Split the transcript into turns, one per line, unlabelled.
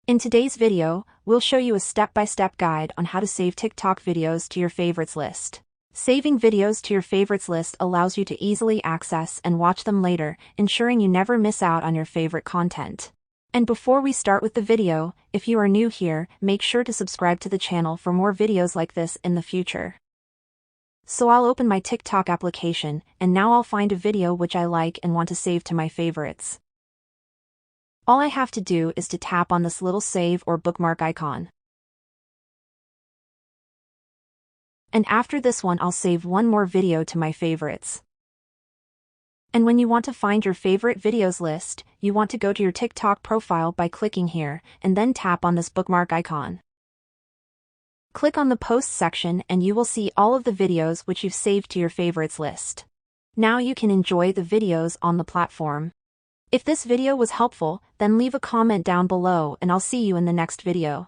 In today's video, we'll show you a step-by-step guide on how to save TikTok videos to your favorites list. Saving videos to your favorites list allows you to easily access and watch them later, ensuring you never miss out on your favorite content. And before we start with the video, if you are new here, make sure to subscribe to the channel for more videos like this in the future. So I'll open my TikTok application, and now I'll find a video which I like and want to save to my favorites. All I have to do is to tap on this little save or bookmark icon. And after this one I'll save one more video to my favorites. And when you want to find your favorite videos list, you want to go to your TikTok profile by clicking here, and then tap on this bookmark icon. Click on the posts section and you will see all of the videos which you've saved to your favorites list. Now you can enjoy the videos on the platform. If this video was helpful, then leave a comment down below and I'll see you in the next video.